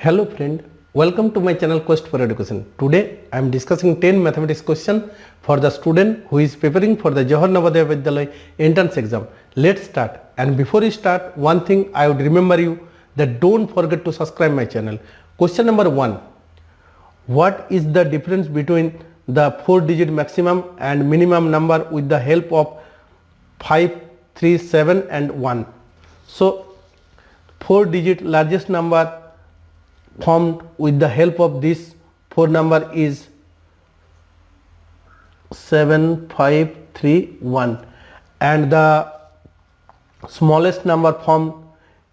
Hello friend, welcome to my channel Quest for Education. Today I am discussing 10 mathematics question for the student who is preparing for the Johar Navodaya Vidyalaya entrance exam. Let's start, and before we start, one thing I would remember you that don't forget to subscribe my channel. Question number 1. What is the difference between the 4-digit maximum and minimum number with the help of 5, 3, 7 and 1? So 4-digit largest number formed with the help of this 4 number is 7531, and the smallest number formed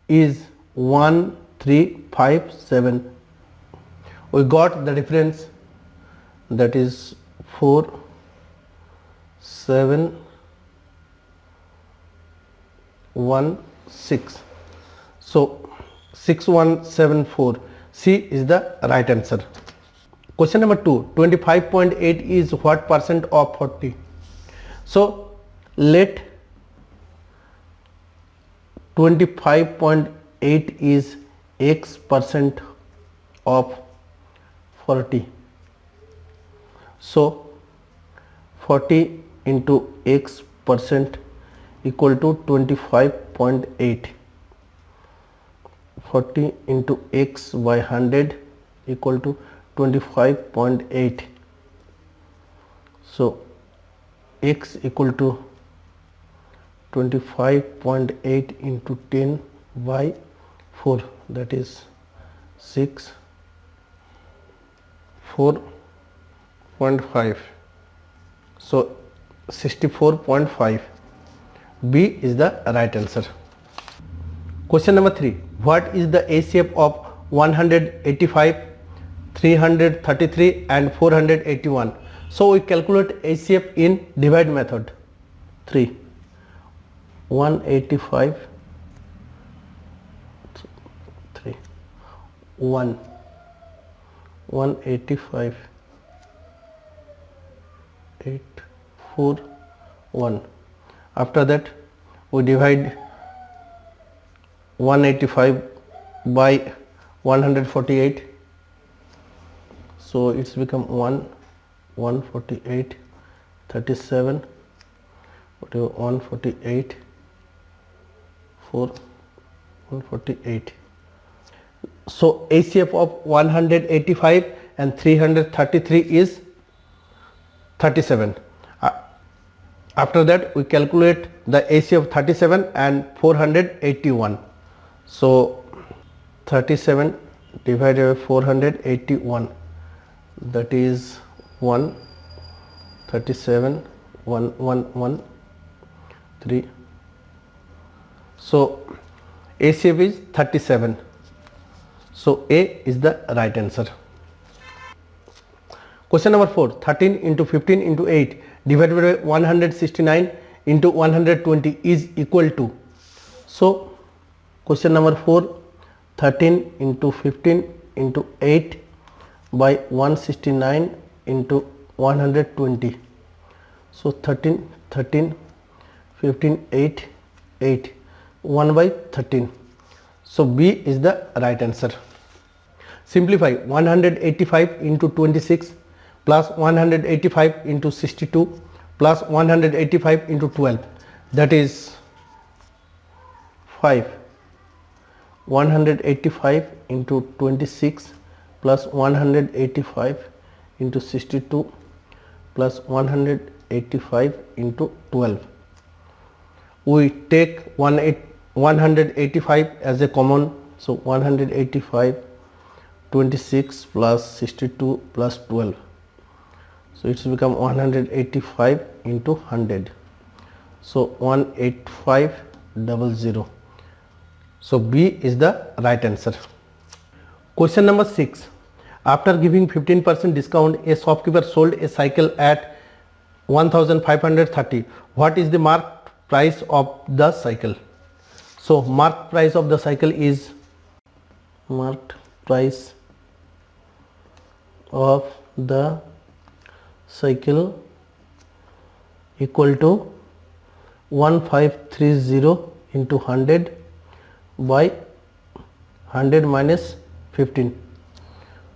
is 1357. We got the difference, that is 4, 7, 1, 6. So 6174. C is the right answer. Question number 2. 25.8 is what percent of 40? So let 25.8 is x percent of 40. So 40 into x percent equal to 25.8. 40 into x by 100 equal to 25.8. So x equal to 25.8 into 10 by 4, that is 6, 4.5. So 64.5. B is the right answer. Question number 3. What is the HCF of 185, 333 and 481? So we calculate HCF in divide method. 3, 185, 3, 1, 185, 8, 4, 1. After that we divide 185 by 148, so it's become 148, 37, 148, 4, 148. So HCF of 185 and 333 is 37. After that we calculate the HCF of 37 and 481. So 37 divided by 481, that is 1, 37, 1, 1, 1, 3. So HCF is 37. So A is the right answer. Question number 4. 13 into 15 into 8 divided by 169 into 120 is equal to. So question number 4, 13 into 15 into 8 by 169 into 120. So 13, 13, 15, 8, 8, 1 by 13. So B is the right answer. Simplify 185 into 26 plus 185 into 62 plus 185 into 12, that is 5. 185 into 26 plus 185 into 62 plus 185 into 12. We take 185 as a common, so 185, 26 plus 62 plus 12. So it's become 185 into 100. So 18500. So B is the right answer. Question number 6. After giving 15% discount, a shopkeeper sold a cycle at 1530. What is the marked price of the cycle? So marked price of the cycle is marked price of the cycle equal to 1530 into 100 by 100 minus 15,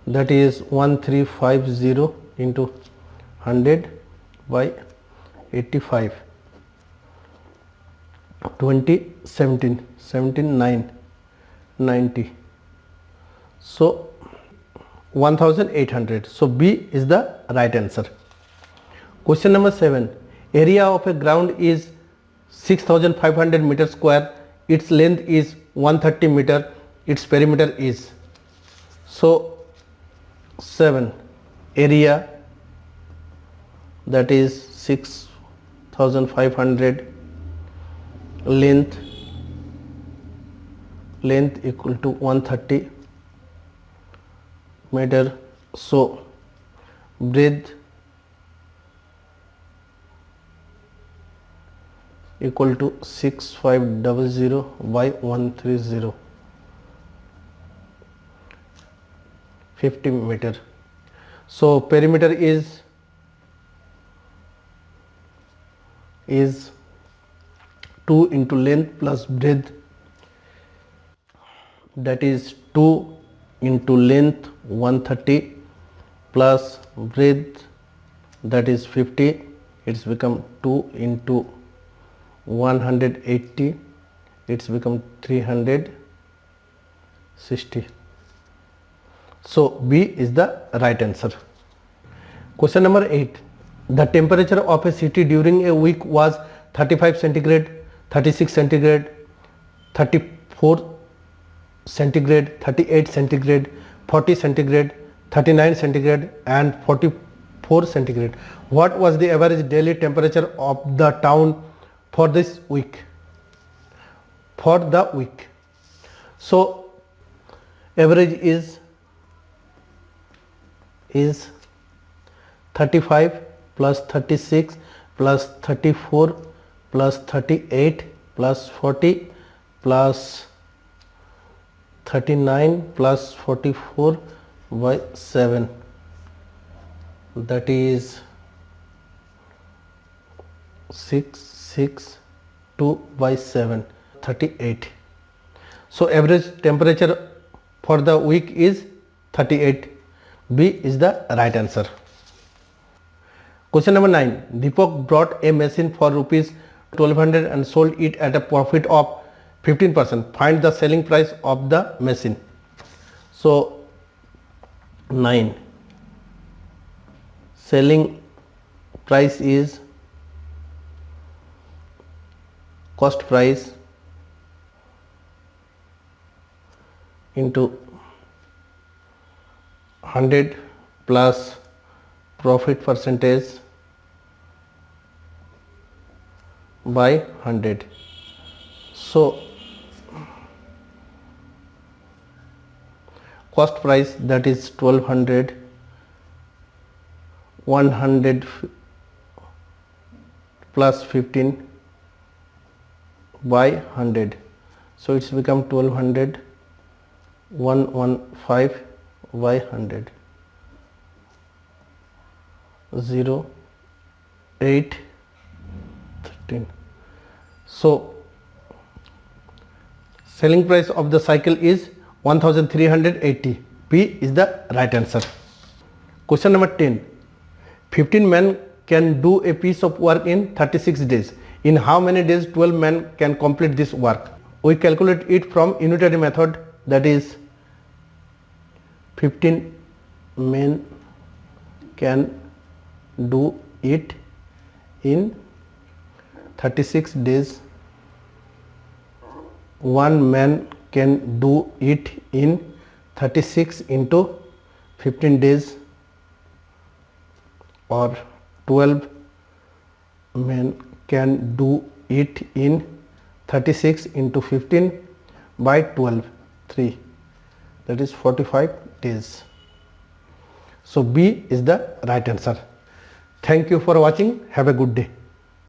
that is 1350 into 100 by 85, 20, 17, 17, 9, 90, so 1800. So B is the right answer. Question number 7. Area of a ground is 6500 meter square. Its length is 130 meter. Its perimeter is. So 7. Area, that is 6500, length equal to 130 meter. So breadth equal to 6500 by 130, 50 meter. So perimeter is 2 into length plus breadth, that is 2 into length 130 plus breadth, that is 50. It's become 2 into 180, it's become 360. So B is the right answer. Question number 8. The temperature of a city during a week was 35 centigrade, 36 centigrade, 34 centigrade, 38 centigrade, 40 centigrade, 39 centigrade and 44 centigrade. What was the average daily temperature of the town for this week? For the week. So average is 35 plus 36 plus 34 plus 38 plus 40 plus 39 plus 44 by 7, that is 662 by 7, 38. So average temperature for the week is 38. B is the right answer. Question number 9. Deepak brought a machine for rupees 1200 and sold it at a profit of 15%. Find the selling price of the machine. So 9. Selling price is cost price into 100 plus profit percentage by 100. So cost price, that is 1200, 100 plus 15 by 100. So it's become 1200, 115 by 100, 0, 8, 13. So selling price of the cycle is 1380. B is the right answer. Question number 10. 15 men can do a piece of work in 36 days. In how many days 12 men can complete this work? We calculate it from unitary method, that is 15 men can do it in 36 days. 1 man can do it in 36 into 15 days, or 12 men can do it in 36 into 15 by 12, 3, that is 45 days. So B is the right answer. Thank you for watching. Have a good day.